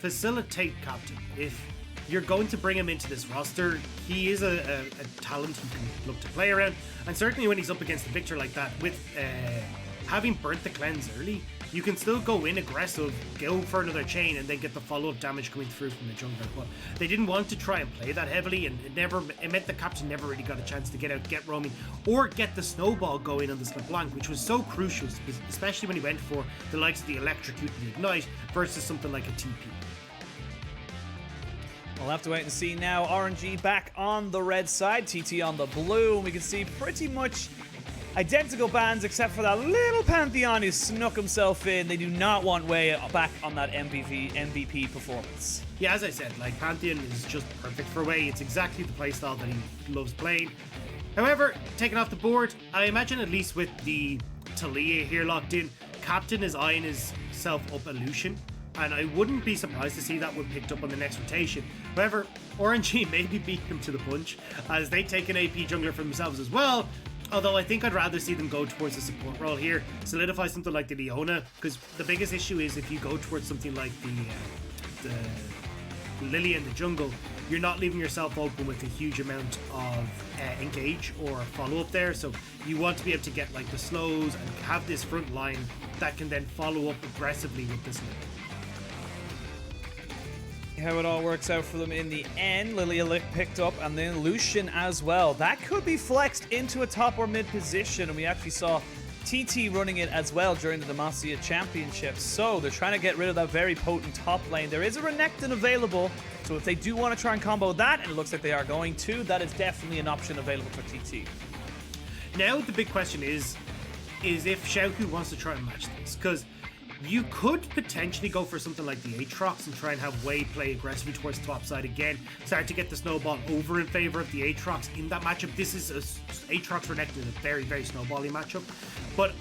facilitate Captain. If you're going to bring him into this roster, he is a talent you can look to play around, and certainly when he's up against a Victor like that, with having burnt the cleanse early, you can still go in aggressive, go for another chain, and then get the follow-up damage coming through from the jungler. But they didn't want to try and play that heavily, and it meant the Captain never really got a chance to get out, get roaming, or get the snowball going on this LeBlanc, which was so crucial, especially when he went for the likes of the Electrocute and the Ignite versus something like a TP. We'll have to wait and see now. RNG back on the red side, TT on the blue, and we can see pretty much identical bans except for that little Pantheon who snuck himself in. They do not want Wei back on that MVP performance. Yeah, as I said, like, Pantheon is just perfect for Wei. It's exactly the playstyle that he loves playing. However, taken off the board, I imagine at least with the Taliyah here locked in, Captain is eyeing himself up a Lucian, and I wouldn't be surprised to see that one picked up on the next rotation. However, RNG maybe beat him to the punch, as they take an AP jungler for themselves as well. Although I think I'd rather see them go towards the support role here, solidify something like the Leona, because the biggest issue is if you go towards something like the Lily in the jungle, you're not leaving yourself open with a huge amount of engage or follow-up there. So you want to be able to get like the slows and have this front line that can then follow up aggressively with this Lily. How it all works out for them in the end. Lilia picked up, and then Lucian as well. That could be flexed into a top or mid position, and we actually saw TT running it as well during the Demacia Championship. So they're trying to get rid of that very potent top lane. There is a Renekton available, so if they do want to try and combo that, and it looks like they are going to, that is definitely an option available for TT. Now the big question is if Xiaohu wants to try and match this, because you could potentially go for something like the Aatrox and try and have Wei play aggressively towards the top side again, start to get the snowball over in favor of the Aatrox in that matchup. This is Aatrox Renekton, a very, very snowbally matchup. But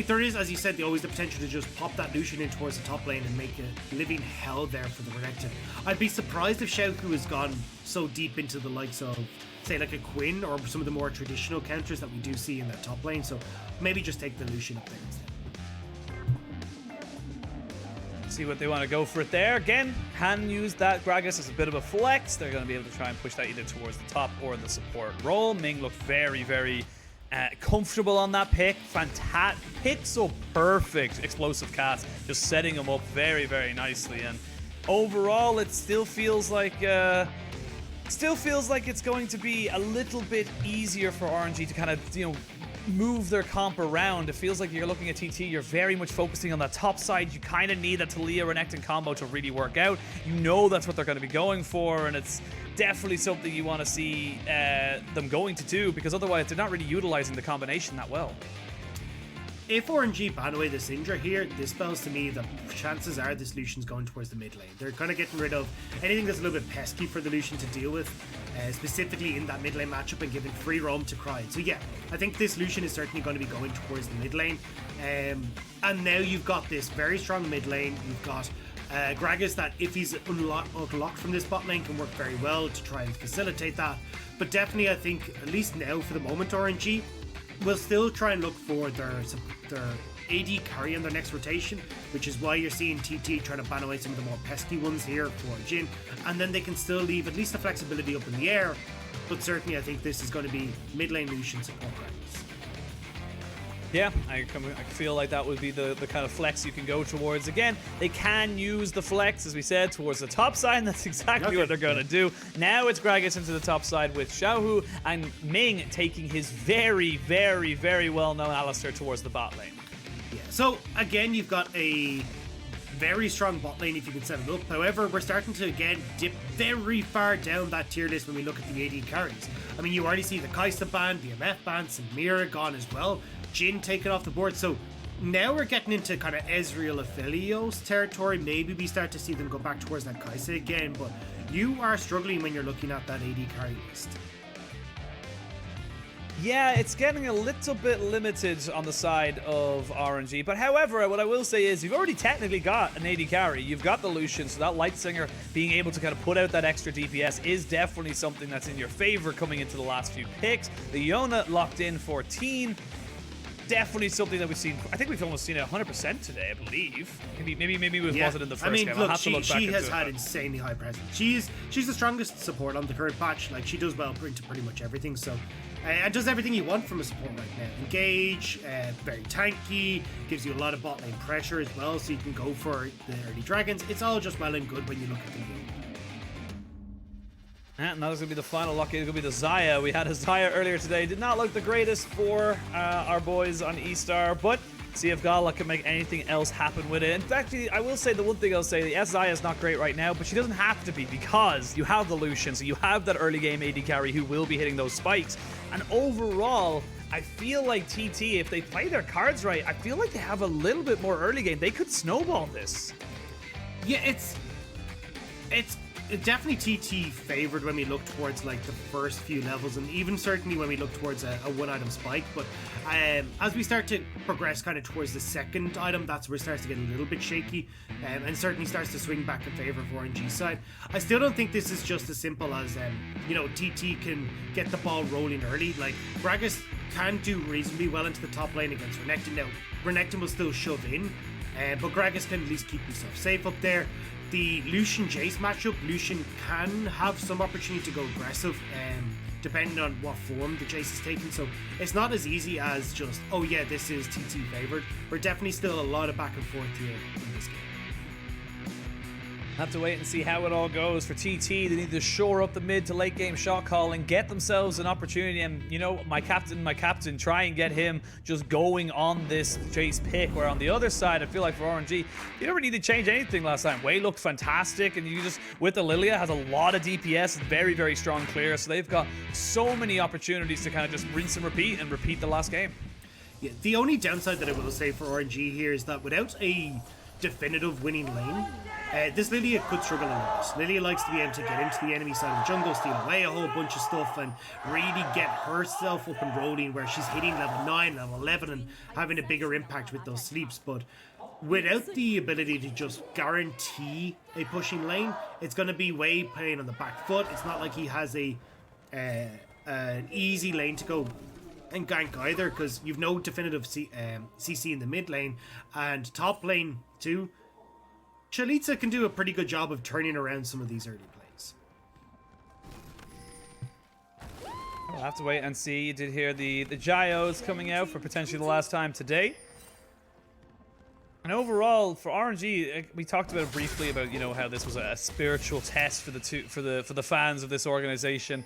there is, as you said, always the potential to just pop that Lucian in towards the top lane and make a living hell there for the Renekton. I'd be surprised if Xiaohu has gone so deep into the likes of, say, like a Quinn or some of the more traditional counters that we do see in that top lane. So maybe just take the Lucian up there instead. See what they want to go for it there. Again, can use that Gragas as a bit of a flex. They're going to be able to try and push that either towards the top or the support role. Ming looked very, very comfortable on that pick. Fantastic. Pixel perfect explosive cast. Just setting him up very, very nicely. And overall, it still feels like it's going to be a little bit easier for RNG to kind of, move their comp around. It feels like you're looking at TT, you're very much focusing on that top side. You kind of need that Taliyah Renekton combo to really work out. You know that's what they're going to be going for, and it's definitely something you want to see them going to do, because otherwise they're not really utilizing the combination that well. If RNG ban away the Syndra here, this spells to me that chances are this Lucian's going towards the mid lane. They're kind of getting rid of anything that's a little bit pesky for the Lucian to deal with, specifically in that mid lane matchup, and giving free roam to Cry. So yeah, I think this Lucian is certainly going to be going towards the mid lane. And now you've got this very strong mid lane. You've got Gragas that, if he's unlocked from this bot lane, can work very well to try and facilitate that. But definitely, I think, at least now for the moment, RNG will still try and look for their AD carry in their next rotation, which is why you're seeing TT trying to ban away some of the more pesky ones here for Jhin, and then they can still leave at least the flexibility up in the air. But certainly I think this is going to be mid lane Lucian support Gragas. Yeah, I feel like that would be the kind of flex you can go towards. Again, they can use the flex, as we said, towards the top side, and that's exactly what they're going to do. Now it's Gragas into the top side with Xiaohu, and Ming taking his very, very, very well-known Alistar towards the bot lane. Yeah, so again, you've got a very strong bot lane if you can set it up. However, we're starting to again dip very far down that tier list when we look at the AD carries. I mean, you already see the Kai'Sa ban, the MF ban, Samira gone as well. Jhin taken off the board, so now we're getting into kind of Ezreal Aphelios territory. Maybe we start to see them go back towards that Kai'Sa again, but you are struggling when you're looking at that AD carry list. Yeah, it's getting a little bit limited on the side of RNG, but however, what I will say is you've already technically got an AD carry. You've got the Lucian, so that Lightsinger being able to kind of put out that extra DPS is definitely something that's in your favor coming into the last few picks. The Yona locked in 14. definitely something that we've seen. I think we've almost seen it 100% today, I believe. Maybe it wasn't in the first game. I'll have to look back she into has it, had but insanely high presence. She's the strongest support on the current patch. Like, she does well into pretty much everything. So, and does everything you want from a support right now. Engage, very tanky, gives you a lot of bot lane pressure as well, so you can go for the early dragons. It's all just well and good when you look at the game. And that was going to be the final lock. It's going to be the Xayah. We had a Xayah earlier today. Did not look the greatest for our boys on eStar, but see if Gala can make anything else happen with it. In fact, I will say the one thing I'll say, yes, Xayah is not great right now, but she doesn't have to be because you have the Lucian, so you have that early game AD carry who will be hitting those spikes. And overall, I feel like TT, if they play their cards right, I feel like they have a little bit more early game. They could snowball this. Yeah, it's definitely TT favored when we look towards like the first few levels, and even certainly when we look towards a one-item spike. But as we start to progress kind of towards the second item, that's where it starts to get a little bit shaky, and certainly starts to swing back in favor of RNG side. I still don't think this is just as simple as TT can get the ball rolling early. Like, Gragas can do reasonably well into the top lane against Renekton. Now, Renekton will still shove in, but Gragas can at least keep himself safe up there. The Lucian Jace matchup, Lucian can have some opportunity to go aggressive, depending on what form the Jace is taking. So it's not as easy as just, oh yeah, this is TT favored. We're definitely still a lot of back and forth here in this game. Have to wait and see how it all goes for TT. They need to shore up the mid to late game shot calling, get themselves an opportunity, and you know, my captain, try and get him just going on this Jace pick. Where on the other side, I feel like for RNG, you never need to change anything last time. Wei looked fantastic, and you just, with the Lilia, has a lot of DPS, very, very strong clear, so they've got so many opportunities to kind of just rinse and repeat the last game. Yeah, the only downside that I will say for RNG here is that without a definitive winning lane, this Lilia could struggle a lot. Lilia likes to be able to get into the enemy side of the jungle, steal away a whole bunch of stuff, and really get herself up and rolling where she's hitting level 9, level 11, and having a bigger impact with those sleeps. But without the ability to just guarantee a pushing lane, it's going to be Wei playing on the back foot. It's not like he has an easy lane to go and gank either, because you've no definitive CC in the mid lane, and top lane too. Chalitza can do a pretty good job of turning around some of these early plays. We'll have to wait and see. You did hear the Gyos coming out for potentially the last time today. And overall, for RNG, we talked about it briefly about, you know, how this was a spiritual test for the fans of this organization.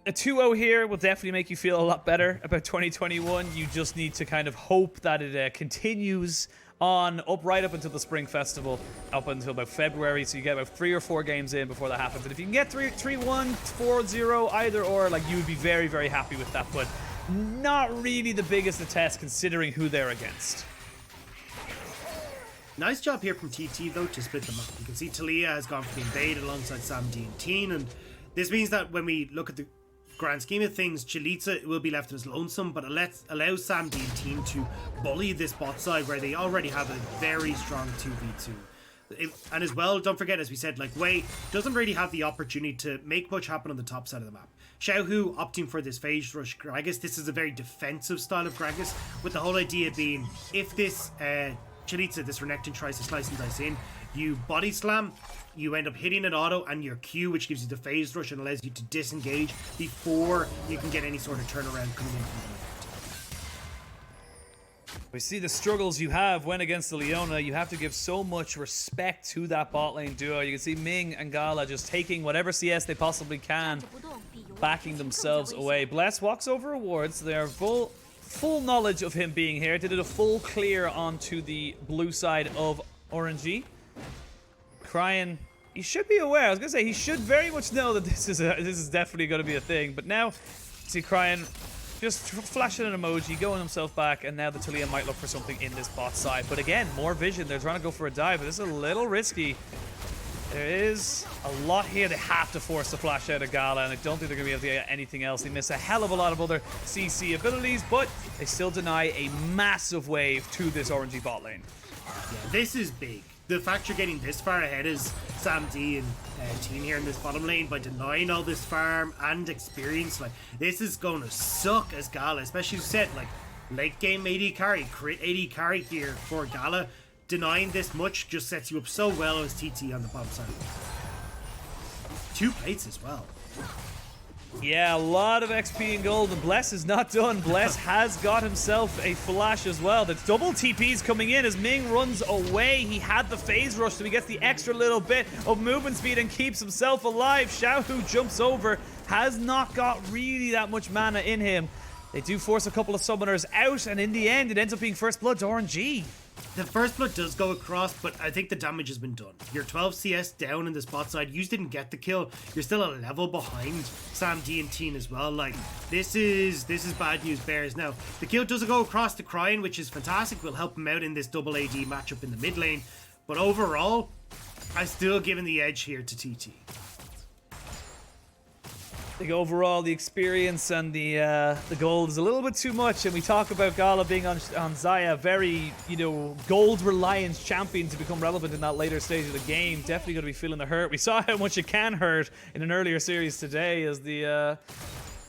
A 2-0 here will definitely make you feel a lot better about 2021. You just need to kind of hope that it continues on right up until the Spring Festival, up until about February, so you get about 3 or 4 games in before that happens. And if you can get 3-1, 4-0, either or, like, you would be very, very happy with that, but not really the biggest of tests considering who they're against. Nice job here from TT though to split them up. You can see Talia has gone for the invade alongside Sam D and Teen, and this means that when we look at the grand scheme of things, Chalitza will be left as lonesome, but it allows Sam D and Team to bully this bot side where they already have a very strong 2v2. And as well, don't forget, as we said, like, Wei doesn't really have the opportunity to make much happen on the top side of the map. Xiaohu opting for this phase rush Gragas. This is a very defensive style of Gragas, with the whole idea being, if this Chalitza, this Renekton, tries to slice and dice in, you body slam, you end up hitting an auto and your Q, which gives you the phase rush and allows you to disengage before you can get any sort of turnaround coming in from the left. We see the struggles you have when against the Leona. You have to give so much respect to that bot lane duo. You can see Ming and Gala just taking whatever CS they possibly can, backing themselves away. Bless walks over rewards. They are full knowledge of him being here. They did a full clear onto the blue side of RNG. Cryan, he should be aware. I was gonna say he should very much know that this is definitely gonna be a thing. But now, see Cryan just flashing an emoji, going himself back, and now the Talia might look for something in this bot side. But again, more vision. They're trying to go for a dive, but this is a little risky. There is a lot here. They have to force the flash out of Gala, and I don't think they're gonna be able to get anything else. They miss a hell of a lot of other CC abilities, but they still deny a massive wave to this RNG bot lane. Yeah, this is big. The fact you're getting this far ahead is Sam D and team here in this bottom lane by denying all this farm and experience. Like, this is going to suck as Gala, especially you said, like, late game AD carry, crit AD carry here for Gala. Denying this much just sets you up so well as TT on the bottom side. 2 plates as well. Yeah, a lot of XP and gold, and Bless is not done. Bless has got himself a flash as well. That's double TPs coming in as Ming runs away. He had the phase rush, so he gets the extra little bit of movement speed and keeps himself alive. Xiaohu jumps over, has not got really that much mana in him. They do force a couple of summoners out, and in the end, it ends up being first blood to RNG. The first blood does go across, but I think the damage has been done. You're 12 CS down in the spot side. You didn't get the kill. You're still a level behind Sam D and Teen as well. Like, this is bad news bears. Now, the kill does go across to Cryin, which is fantastic. Will help him out in this double AD matchup in the mid lane. But overall, I'm still giving the edge here to TT. I think overall the experience and the gold is a little bit too much, and we talk about Gala being on Xayah, very, you know, gold reliant champion to become relevant in that later stage of the game. Definitely going to be feeling the hurt. We saw how much it can hurt in an earlier series today as the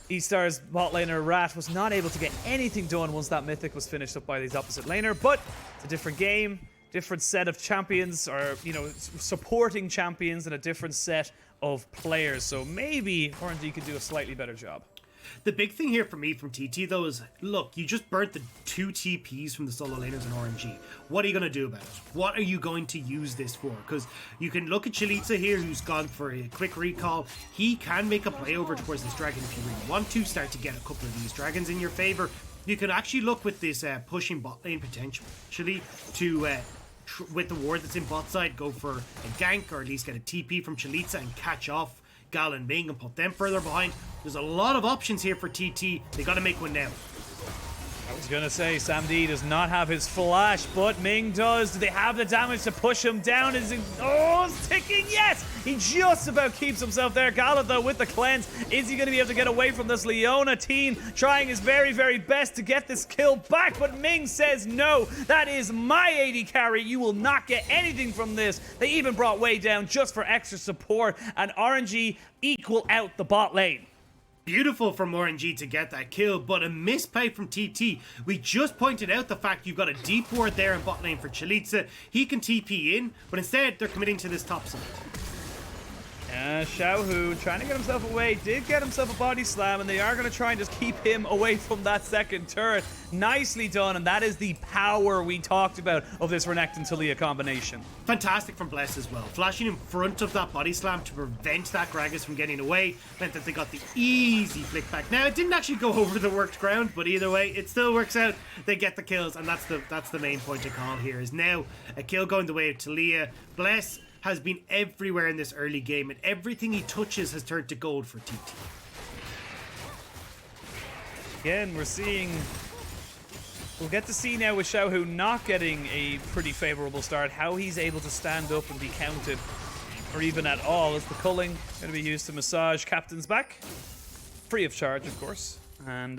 eStar's bot laner Rat was not able to get anything done once that mythic was finished up by his opposite laner, but it's a different game, different set of champions, or, you know, supporting champions, and a different set of players, so maybe RNG could do a slightly better job. The big thing here for me from TT though is, look, you just burnt the 2 TPs from the solo laners in RNG. What are you going to do about it? What are you going to use this for? Because you can look at Chalitza here, who's gone for a quick recall. He can make a play over towards this dragon if you really want to, start to get a couple of these dragons in your favor. You can actually look with this pushing bot lane potentially to with the ward that's in bot side, go for a gank or at least get a TP from Chalitza and catch off Gal and Ming and put them further behind. There's a lot of options here for TT. They got to make one now. I was going to say, Sam D does not have his flash, but Ming does. Do they have the damage to push him down? Is it, oh, it's ticking, yes! He just about keeps himself there. Gala, though, with the cleanse. Is he going to be able to get away from this? Leona Teen trying his very, very best to get this kill back, but Ming says no. That is my AD carry. You will not get anything from this. They even brought Way down just for extra support, and RNG equal out the bot lane. Beautiful from RNG to get that kill, but a misplay from TT. We just pointed out the fact you've got a deep ward there in bot lane for Chalitza. He can TP in, but instead they're committing to this top side. Xiaohu trying to get himself away, did get himself a body slam, and they are going to try and just keep him away from that second turret. Nicely done, and that is the power we talked about of this Renekton Talia combination. Fantastic from Bless as well. Flashing in front of that body slam to prevent that Gragas from getting away meant that they got the easy flick back. Now, it didn't actually go over the worked ground, but either way, it still works out. They get the kills, and that's the main point to call here, is now a kill going the way of Talia. Bless has been everywhere in this early game, and everything he touches has turned to gold for TT. Again, we'll get to see now with Xiaohu not getting a pretty favorable start, how he's able to stand up and be counted, or even at all, as the culling going to be used to massage Captain's back. Free of charge, of course. And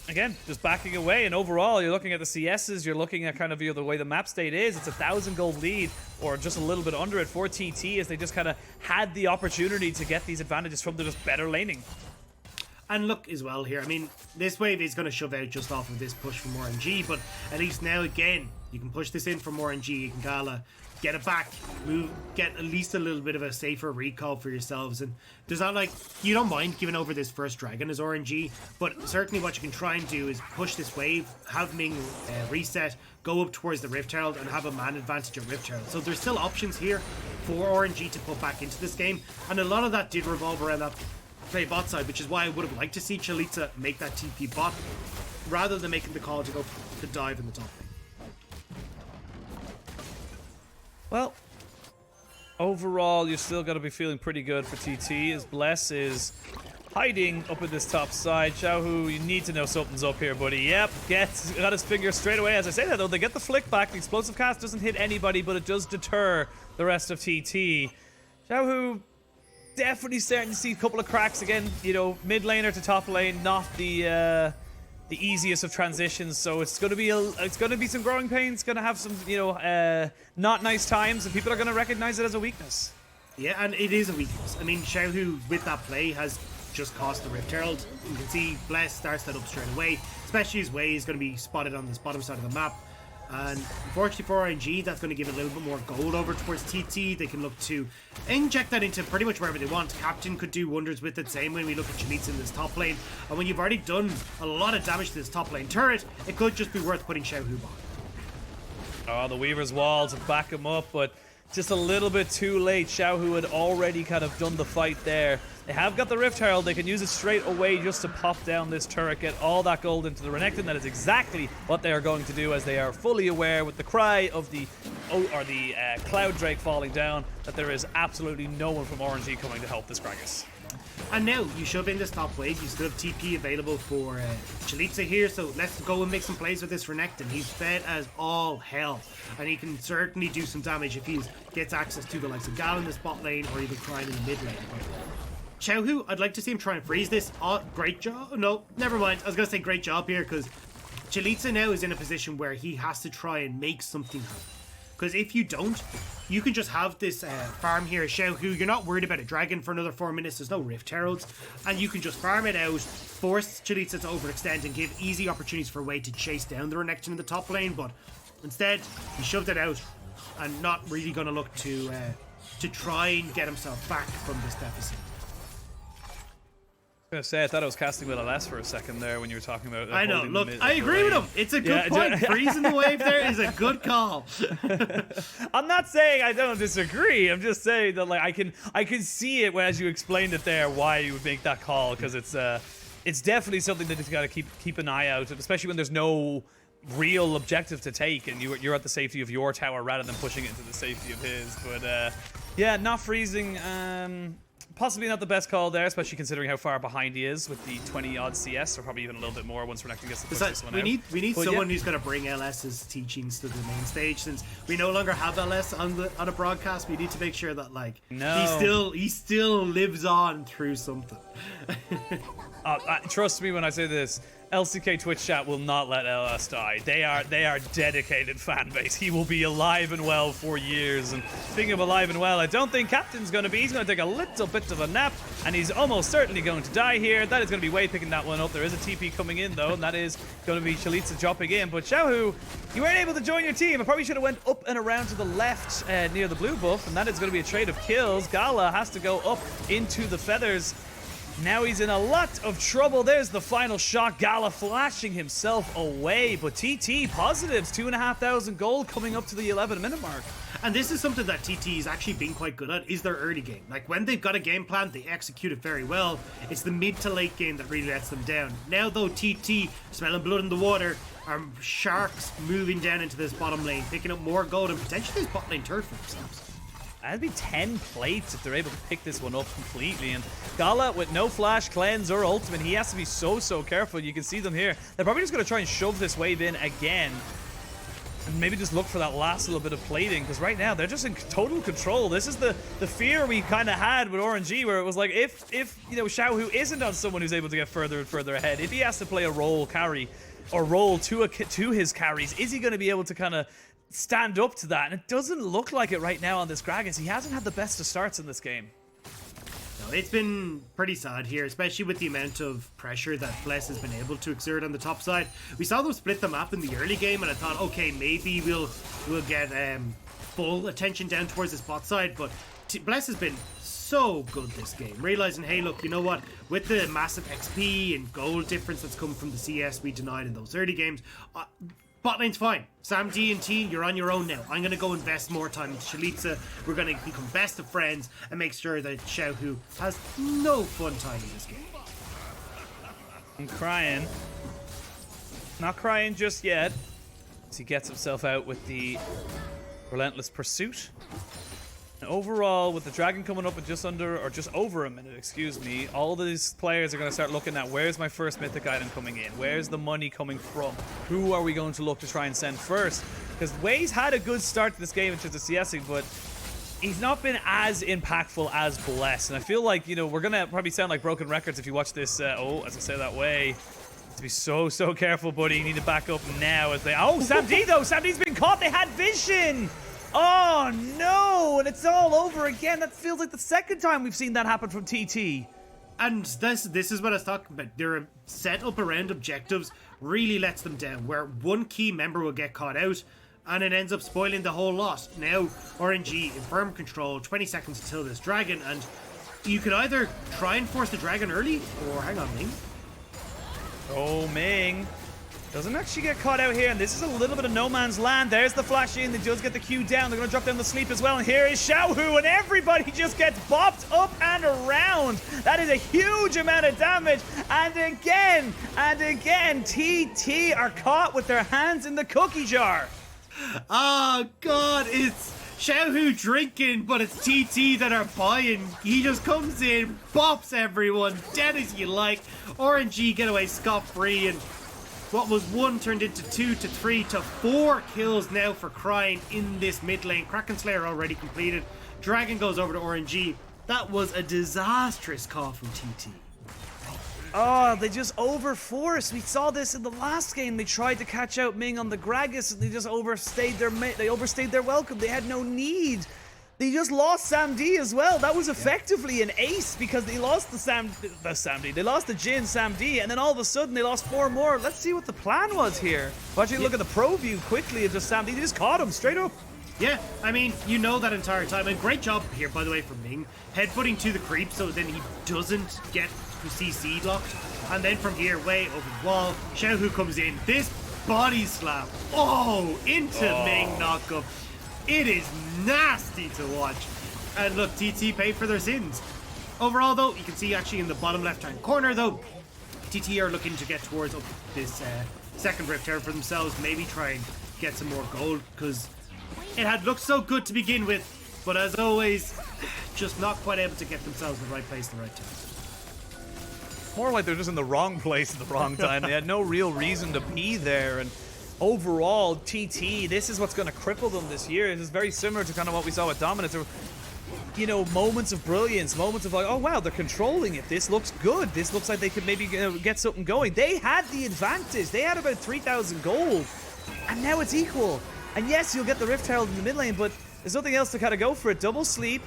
again, just backing away, and overall, you're looking at the CSs, you're looking at kind of the way the map state is. It's a 1,000 gold lead, or just a little bit under it for TT, as they just kind of had the opportunity to get these advantages from the just better laning. And look as well here, I mean, this wave is going to shove out just off of this push from RNG, but at least now, again, you can push this in from RNG, you can Gala, get it back, move, get at least a little bit of a safer recall for yourselves. And there's not like, you don't mind giving over this first dragon as RNG, but certainly what you can try and do is push this wave, have Ming reset, go up towards the Rift Herald, and have a man advantage at Rift Herald. So there's still options here for RNG to put back into this game, and a lot of that did revolve around that play bot side, which is why I would have liked to see Chalitza make that TP bot rather than making the call to go to dive in the top lane. Well, overall, you're still going to be feeling pretty good for TT, as Bless is hiding up at this top side. Xiaohu, you need to know something's up here, buddy. Yep, got his finger straight away. As I say that, though, they get the flick back. The explosive cast doesn't hit anybody, but it does deter the rest of TT. Xiaohu definitely starting to see a couple of cracks again. You know, mid laner to top lane, not the easiest of transitions. So it's going to be some growing pains. It's going to have some, you know, not nice times, and people are going to recognize it as a weakness. Yeah, and it is a weakness. I mean, Xiaohu with that play has just cost the Rift Herald. You can see Bless starts that up straight away, especially his way is going to be spotted on this bottom side of the map. And unfortunately for RNG, that's going to give it a little bit more gold over towards TT. They can look to inject that into pretty much wherever they want. Captain could do wonders with it. Same when we look at Chalitza in this top lane. And when you've already done a lot of damage to this top lane turret, it could just be worth putting Xiaohu on. Oh, the Weaver's Wall to back him up, but just a little bit too late. Xiaohu had already kind of done the fight there. They have got the Rift Herald. They can use it straight away just to pop down this turret, get all that gold into the Renekton. That is exactly what they are going to do, as they are fully aware with the cry of the Cloud Drake falling down that there is absolutely no one from RNG coming to help this Gragas. And now you shove in this top wave. You still have TP available for Chalitza here, so let's go and make some plays with this Renekton. He's fed as all hell, and he can certainly do some damage if he gets access to the likes of Gal in the spot lane or even Crime in the mid lane. Xiaohu, I'd like to see him try and freeze this. Oh, great job. No, never mind. I was going to say great job here, because Chalitza now is in a position where he has to try and make something happen. Because if you don't, you can just have this farm here, Xiaohu. You're not worried about a dragon for another 4 minutes. There's no Rift Heralds. And you can just farm it out, force Chalitza to overextend, and give easy opportunities for Wei to chase down the Renekton in the top lane. But instead, he shoved it out and not really going to look to try and get himself back from this deficit. I was gonna say, I thought I was casting with LS for a second there when you were talking about. I know. Look, I agree with him. It's a good point. Freezing the wave there is a good call. I'm not saying I don't disagree. I'm just saying that, like, I can see it as you explained it there why you would make that call, because it's definitely something that you've got to keep an eye out, especially when there's no real objective to take and you're at the safety of your tower rather than pushing it into the safety of his. But yeah, not freezing. Possibly not the best call there, especially considering how far behind he is with the 20-odd CS, or probably even a little bit more once Renekton gets to push this one out. We need someone who's going to bring LS's teachings to the main stage. Since we no longer have LS on a broadcast, we need to make sure that, like, he still lives on through something. Trust me when I say this. LCK Twitch chat will not let LS die. They are dedicated fan base. He will be alive and well for years. And speaking of alive and well, I don't think Captain's going to be. He's going to take a little bit of a nap, and he's almost certainly going to die here. That is going to be Wei picking that one up. There is a TP coming in though, and that is going to be Chalitza dropping in. But Xiaohu, you weren't able to join your team. I probably should have went up and around to the left near the blue buff, and that is going to be a trade of kills. Gala has to go up into the feathers. Now he's in a lot of trouble. There's the final shot. Gala flashing himself away. But TT positives, 2,500 gold coming up to the 11-minute mark. And this is something that TT has actually been quite good at, is their early game. Like, when they've got a game plan, they execute it very well. It's the mid to late game that really lets them down. Now, though, TT, smelling blood in the water, are sharks moving down into this bottom lane, picking up more gold and potentially this bot lane turret for themselves. That'd be 10 plates if they're able to pick this one up completely. And Gala with no flash, cleanse, or ultimate, he has to be so careful. You can see them here. They're probably just going to try and shove this wave in again. And maybe just look for that last little bit of plating, because right now they're just in total control. This is the fear we kind of had with RNG, where it was like, if you know, Xiaohu isn't on someone who's able to get further and further ahead, if he has to play a role carry or role to his carries, is he going to be able to kind of stand up to that? And it doesn't look like it right now on this Gragas. He hasn't had the best of starts in this game. No, it's been pretty sad here, especially with the amount of pressure that Bless has been able to exert on the top side. We saw them split the map in the early game, and I thought, okay, maybe we'll get full attention down towards this bot side, but Bless has been so good this game, realizing, hey, look, you know what, with the massive XP and gold difference that's come from the CS we denied in those early games, bot lane's fine. Sam D and T, you're on your own now. I'm going to go invest more time in Chalitza. We're going to become best of friends and make sure that Xiaohu has no fun time in this game. I'm crying. Not crying just yet, as he gets himself out with the Relentless Pursuit. And overall, with the dragon coming up in just under, or just over a minute, excuse me, all these players are going to start looking at, where's my first mythic item coming in? Where's the money coming from? Who are we going to look to try and send first? Because Wei's had a good start to this game in terms of CSing, but he's not been as impactful as Bless. And I feel like, you know, we're going to probably sound like broken records if you watch this. As I say that way, to be so careful, buddy. You need to back up now as they... Oh, Sam D, though. Sam D's been caught. They had vision. Oh, no. And it's all over again. That feels like the second time we've seen that happen from TT. And this is what I was talking about. Their setup around objectives really lets them down, where one key member will get caught out, and it ends up spoiling the whole lot. Now, RNG in firm control, 20 seconds until this dragon, and you can either try and force the dragon early, or hang on, Ming. Oh, Ming doesn't actually get caught out here, and this is a little bit of no man's land. There's the flash in. They just get the Q down. They're going to drop down the sleep as well, and here is Xiaohu, and everybody just gets bopped up and around. That is a huge amount of damage, and again, TT are caught with their hands in the cookie jar. Oh, God, it's Xiaohu drinking, but it's TT that are buying. He just comes in, bops everyone, dead as you like. RNG get away scot-free, and what was 1 turned into 2 to 3 to 4 kills now for Crying in this mid lane. Kraken Slayer already completed. Dragon goes over to RNG. That was a disastrous call from TT. Oh, they just overforced. We saw this in the last game. They tried to catch out Ming on the Gragas, and they just overstayed their welcome. They had no need. They just lost Sam D as well. That was effectively an ace because they lost they lost the Jin, Sam D, and then all of a sudden they lost 4 more. Let's see what the plan was here. Watch you look at the pro view quickly of just Sam D. They just caught him straight up. Yeah, I mean, you know that entire time. And great job here, by the way, from Ming. Headbutting to the creep so then he doesn't get CC locked. And then from here, way over the wall, Xiaohu comes in. This body slap. Oh, into Ming knockup. It is nasty to watch. And look, TT paid for their sins. Overall, though, you can see actually in the bottom left-hand corner, though, TT are looking to get towards up this second Rift Tower for themselves. Maybe try and get some more gold, because it had looked so good to begin with. But as always, just not quite able to get themselves in the right place at the right time. More like they're just in the wrong place at the wrong time. They had no real reason to be there. And overall, TT, this is what's going to cripple them this year. It is very similar to kind of what we saw with Dominance. You know, moments of brilliance, moments of like, oh wow, they're controlling it. This looks good. This looks like they could maybe get something going. They had the advantage. They had about 3,000 gold. And now it's equal. And yes, you'll get the Rift Herald in the mid lane, but there's nothing else to kind of go for it. Double sleep.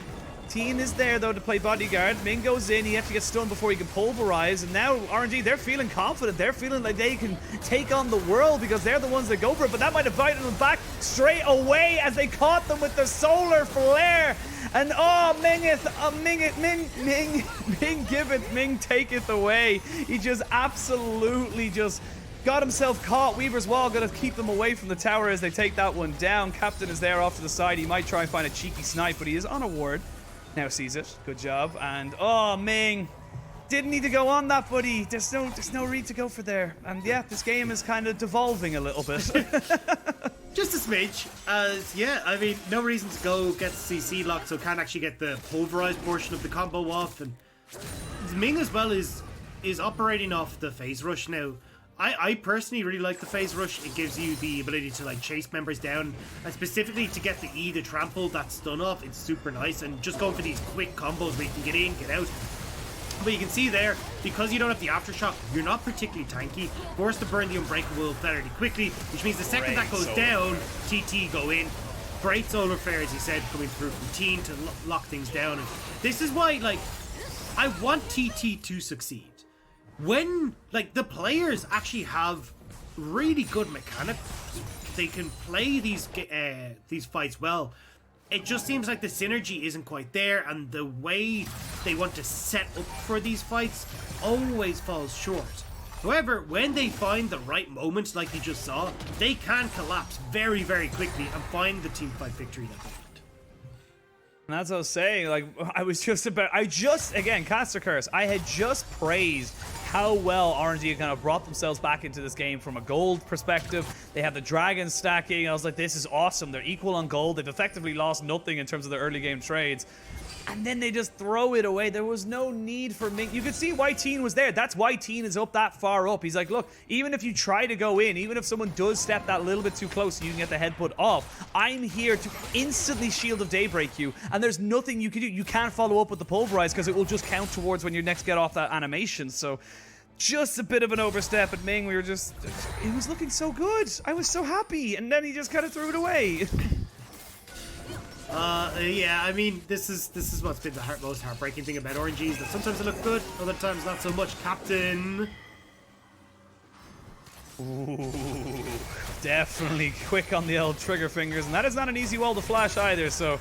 Teen is there, though, to play bodyguard. Ming goes in. He has to get stunned before he can pulverize. And now RNG, they're feeling confident. They're feeling like they can take on the world because they're the ones that go for it. But that might have bited them back straight away as they caught them with the solar flare. And Ming giveth, Ming taketh away. He just absolutely just got himself caught. Weaver's Wall going to keep them away from the tower as they take that one down. Captain is there off to the side. He might try and find a cheeky snipe, but he is on a ward. Now sees it. Good job. And Ming didn't need to go on that, buddy. There's no need to go for there. And yeah, this game is kind of devolving a little bit. Just a smidge. Yeah, I mean, no reason to go get the CC locked, so can't actually get the pulverized portion of the combo off. And Ming as well is operating off the phase rush now. I personally really like the phase rush. It gives you the ability to like chase members down, and specifically to get the E to trample that stun off. It's super nice, and just going for these quick combos where you can get in, get out. But you can see there, because you don't have the aftershock, you're not particularly tanky. Forced to burn the Unbreakable fairly quickly, which means the second that goes down, TT go in. Great solar flare, as you said, coming through from Teen to lock things down. And this is why, like, I want TT to succeed. When, like, the players actually have really good mechanics, they can play these fights well. It just seems like the synergy isn't quite there, and the way they want to set up for these fights always falls short. However, when they find the right moment, like you just saw, they can collapse very, very quickly and find the teamfight victory that they want. And as I was saying, like, again, Caster Curse, I had just praised how well RNG kind of brought themselves back into this game from a gold perspective. They have the dragon stacking. I was like, this is awesome. They're equal on gold. They've effectively lost nothing in terms of their early game trades. And then they just throw it away. There was no need for Ming. You could see why Teen was there. That's why Teen is up that far up. He's like, look, even if you try to go in, even if someone does step that little bit too close and you can get the head put off, I'm here to instantly Shield of Daybreak you. And there's nothing you can do. You can't follow up with the Pulverize because it will just count towards when you next get off that animation. So just a bit of an overstep at Ming. It was looking so good. I was so happy. And then he just kind of threw it away. Yeah, I mean, this is what's been the most heartbreaking thing about RNG is that sometimes they look good, other times not so much. Captain. Ooh, definitely quick on the old trigger fingers, and that is not an easy wall to flash either, so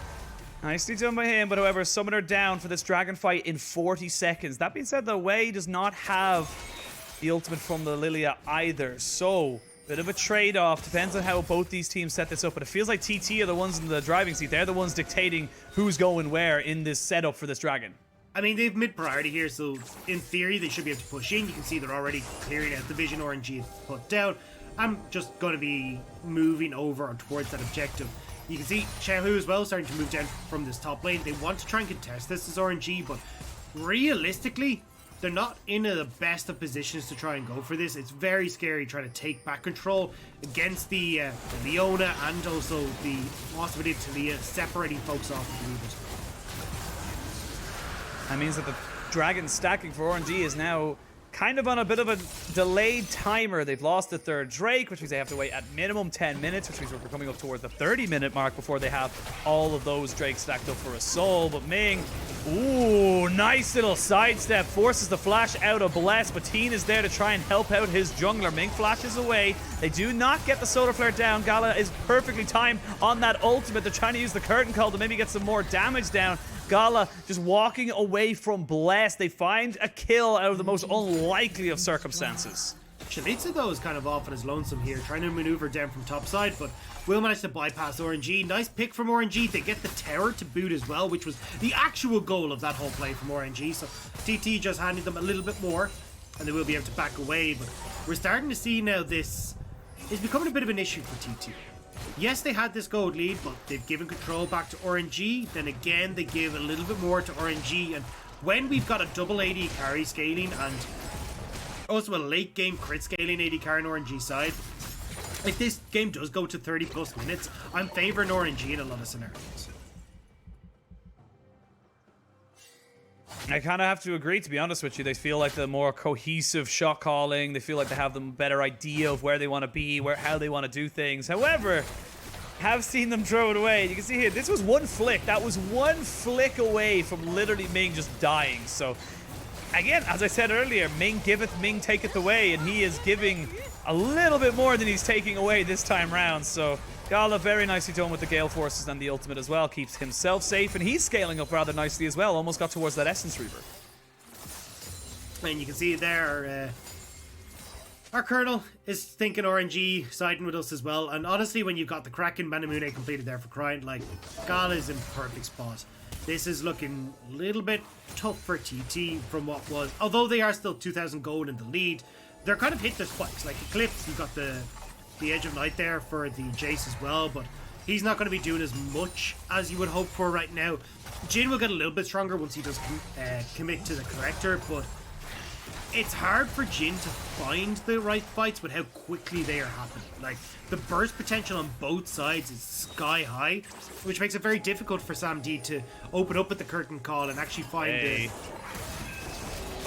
nicely done by him. But however, Summoner down for this dragon fight in 40 seconds. That being said, the Wei does not have the ultimate from the Lilia either, so bit of a trade-off. Depends on how both these teams set this up, but it feels like TT are the ones in the driving seat. They're the ones dictating who's going where in this setup for this dragon. I mean, they've mid-priority here, so in theory, they should be able to push in. You can see they're already clearing out the vision RNG is put down. I'm just going to be moving over towards that objective. You can see Xiaohu as well starting to move down from this top lane. They want to try and contest this as RNG, but realistically, they're not in the best of positions to try and go for this. It's very scary trying to take back control against the Leona and also the possibility of Talia separating folks off the Weavers. That means that the dragon stacking for RNG is now kind of on a bit of a delayed timer. They've lost the third Drake, which means they have to wait at minimum 10 minutes, which means we're coming up towards the 30-minute mark before they have all of those Drakes stacked up for a soul. But Ming, ooh, nice little sidestep, forces the flash out of Bless, but Teen is there to try and help out his jungler. Ming flashes away. They do not get the solar flare down. Gala is perfectly timed on that ultimate. They're trying to use the curtain call to maybe get some more damage down. Gala just walking away from Bless. They find a kill out of the most unlikely of circumstances. Shalitza, though, is kind of off on his lonesome here, trying to maneuver down from top side, but will manage to bypass RNG. Nice pick from RNG. They get the tower to boot as well, which was the actual goal of that whole play from RNG. So TT just handed them a little bit more, and they will be able to back away. But we're starting to see now this is becoming a bit of an issue for TT. Yes, they had this gold lead, but they've given control back to RNG. Then again, they give a little bit more to RNG. And when we've got a double AD carry scaling and also a late game crit scaling AD carry on RNG side, if this game does go to 30 plus minutes, I'm favoring RNG in a lot of scenarios. I kind of have to agree, to be honest with you. They feel like the more cohesive shot calling. They feel like they have the better idea of where they want to be, how they want to do things. However, have seen them throw it away. You can see here, this was one flick. That was one flick away from literally Ming just dying. So, again, as I said earlier, Ming giveth, Ming taketh away, and he is giving a little bit more than he's taking away this time round. So, Gala very nicely done with the Gale Forces and the ultimate as well. Keeps himself safe, and he's scaling up rather nicely as well. Almost got towards that Essence Reaver. And you can see there, our Colonel is thinking RNG, siding with us as well. And honestly, when you've got the Kraken Manamune completed there for Crying, like, Gala is in perfect spot. This is looking a little bit tough for TT from what was, although they are still 2,000 gold in the lead, they're kind of hit their spikes. Like Eclipse, you've got the Edge of Night there for the Jace as well, but he's not going to be doing as much as you would hope for right now. Jin will get a little bit stronger once he does commit to the Collector, but it's hard for Jin to find the right fights with how quickly they are happening. Like, the burst potential on both sides is sky high, which makes it very difficult for Sam D to open up with the curtain call and actually find it.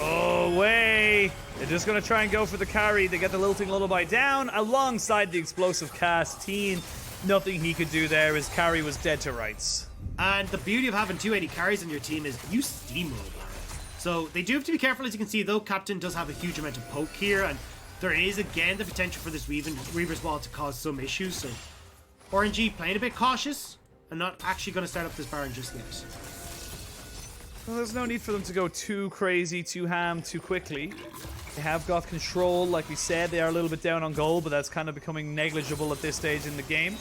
Oh, way! They're just going to try and go for the carry. They get the Lilting Lullaby down alongside the explosive cast. Teen, nothing he could do there. His carry was dead to rights. And the beauty of having 280 carries on your team is you steamroll. So they do have to be careful, as you can see, though. Captain does have a huge amount of poke here, and there is again the potential for this Reaver's Wall to cause some issues. So RNG playing a bit cautious and not actually going to start up this Baron just yet. Well, there's no need for them to go too crazy, too ham, too quickly. They have got control, like we said. They are a little bit down on gold, but that's kind of becoming negligible at this stage in the game.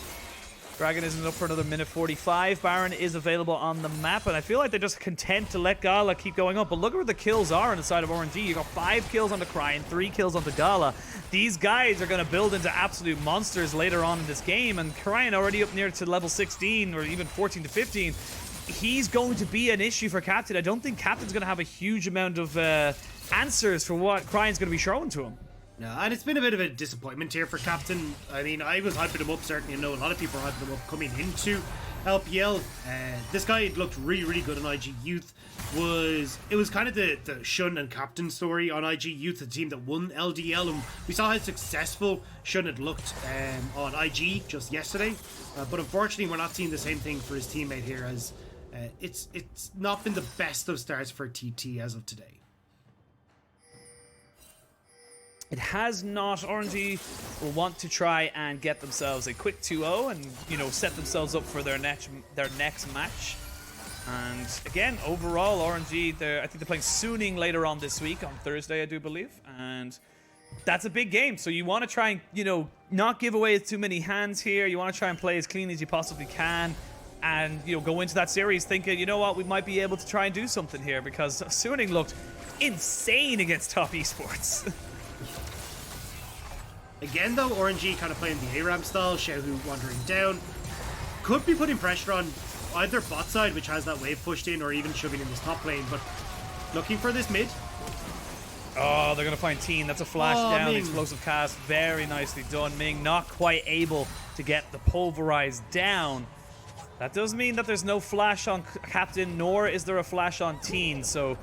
Dragon isn't up for another minute 45. Baron is available on the map, and I feel like they're just content to let Gala keep going up. But look at where the kills are on the side of RNG. You got 5 kills on the Cry and 3 kills on the Gala. These guys are going to build into absolute monsters later on in this game, and Cryan already up near to level 16 or even 14 to 15. He's going to be an issue for Captain. I don't think Captain's going to have a huge amount of answers for what Cryan's going to be showing to him. No, and it's been a bit of a disappointment here for Captain. I mean, I was hyping him up, certainly. I know a lot of people are hyping him up coming into LPL. This guy looked really good on IG Youth. It was kind of the Shun and Captain story on IG Youth, the team that won LDL, and we saw how successful Shun had looked on IG just yesterday. But unfortunately, we're not seeing the same thing for his teammate here, as it's not been the best of starts for TT as of today. It has not. RNG will want to try and get themselves a quick 2-0 and, you know, set themselves up for their next match. And again, overall, RNG, I think they're playing Suning later on this week, on Thursday, I do believe. And that's a big game. So you want to try and, you know, not give away too many hands here. You want to try and play as clean as you possibly can. And, you know, go into that series thinking, you know what, we might be able to try and do something here, because Suning looked insane against top eSports. Again, though, RNG kind of playing the ARAM style, Xiaohu wandering down. Could be putting pressure on either bot side, which has that wave pushed in, or even shoving in this top lane, but looking for this mid. Oh, they're going to find Teen. That's a flash down. Ming. Explosive cast. Very nicely done. Ming not quite able to get the pulverize down. That does mean that there's no flash on Captain, nor is there a flash on Teen, so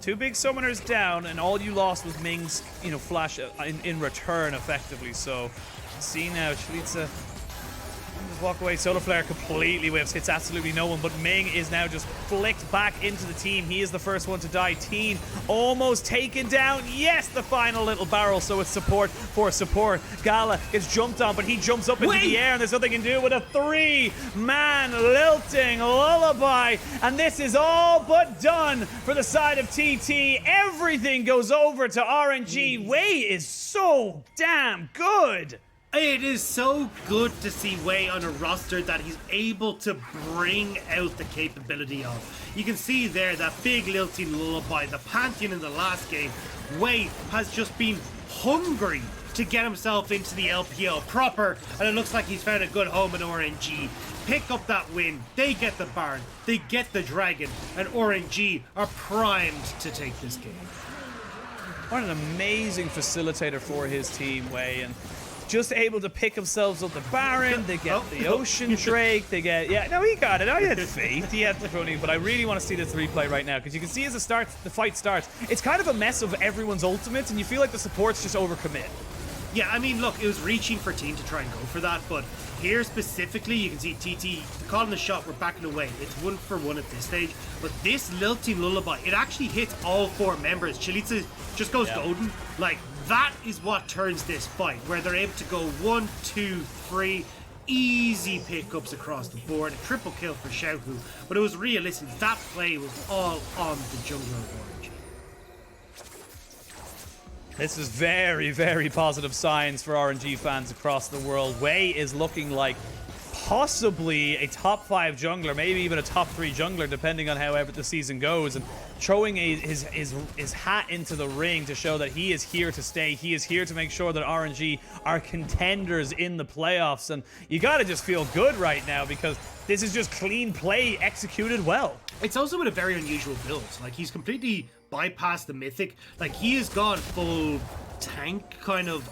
two big summoners down, and all you lost was Ming's, you know, flash in return, effectively. So, see now, Chalitza just walk away. Solar Flare completely whiffs, hits absolutely no one, but Ming is now just flicked back into the team. He is the first one to die. Teen almost taken down. Yes, the final little barrel, so it's support for support. Gala gets jumped on, but he jumps up into the air, and there's nothing he can do with a 3-man lilting lullaby. And this is all but done for the side of TT. Everything goes over to RNG. Wei is so damn good. It is so good to see Wei on a roster that he's able to bring out the capability of. You can see there that big lilting lullaby, the Pantheon in the last game. Wei has just been hungry to get himself into the LPL proper, and it looks like he's found a good home in RNG. Pick up that win, they get the Baron, they get the Dragon, and RNG are primed to take this game. What an amazing facilitator for his team, Wei, and just able to pick themselves up the Baron. They get the Ocean Drake. They get, yeah, no, he got it. I had faith. He had the running, but I really want to see this replay right now, because you can see as the fight starts, it's kind of a mess of everyone's ultimates, and you feel like the supports just overcommit. Yeah, I mean, look, it was reaching for Teen to try and go for that, but here specifically, you can see TT calling the shot, we're backing away. It's 1-for-1 at this stage, but this lilting lullaby, it actually hits all four members. Chalitza just goes golden. Like, that is what turns this fight, where they're able to go 1, 2, 3, easy pickups across the board, a triple kill for Xiaohu, but it was realistic. That play was all on the jungler of Orange. This is very, very positive signs for RNG fans across the world. Wei is looking like possibly a top 5 jungler, maybe even a top 3 jungler, depending on however the season goes, and throwing his hat into the ring to show that he is here to stay. He is here to make sure that RNG are contenders in the playoffs, and you gotta just feel good right now, because this is just clean play executed well. It's also with a very unusual build. Like, he's completely bypassed the mythic. Like, he has gone full tank kind of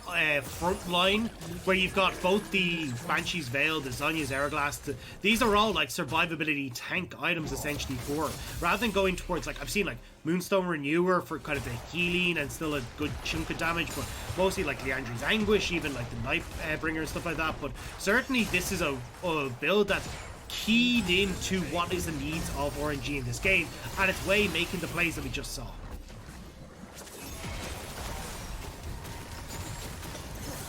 front line, where you've got both the Banshee's Veil, the Zhonya's Hourglass. These are all like survivability tank items essentially for, rather than going towards, like, I've seen like Moonstone Renewer for kind of the healing and still a good chunk of damage, but mostly like Leandri's Anguish, even like the Knife Bringer and stuff like that. But certainly this is a build that's keyed into what is the needs of RNG in this game, and it's Wei making the plays that we just saw.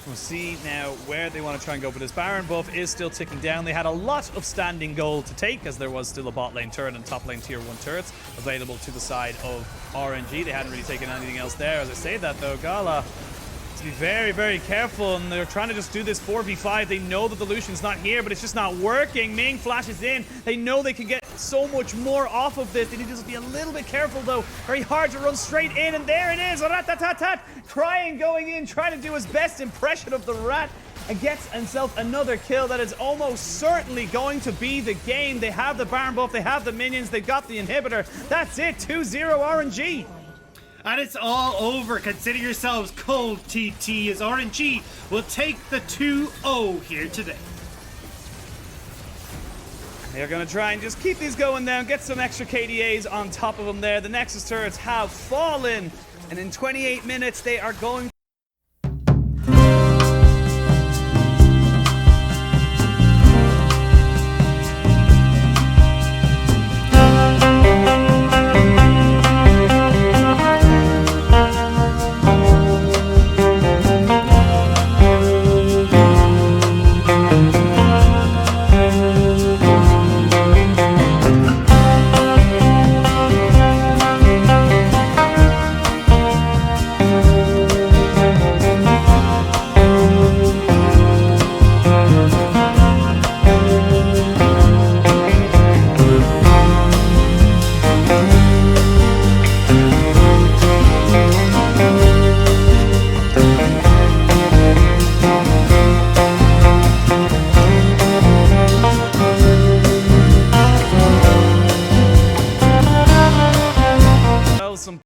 We'll see now where they want to try and go, but this Baron buff is still ticking down. They had a lot of standing gold to take, as there was still a bot lane turret and top lane tier 1 turrets available to the side of RNG. They hadn't really taken anything else there. As I say that though, Gala to be very, very careful, and they're trying to just do this 4v5. They know that the Lucian's not here, but it's just not working. Ming flashes in. They know they can get so much more off of this. They need to just be a little bit careful though. Very hard to run straight in, and there it is. Rat-tat-tat-tat. Crying going in, trying to do his best impression of the rat, and gets himself another kill. That is almost certainly going to be the game. They have the Baron buff, they have the minions, they've got the inhibitor. That's it, 2-0 RNG. And it's all over. Consider yourselves cold, TT, as RNG will take the 2-0 here today. They're going to try and just keep these going down, get some extra KDAs on top of them there. The Nexus turrets have fallen, and in 28 minutes, they are going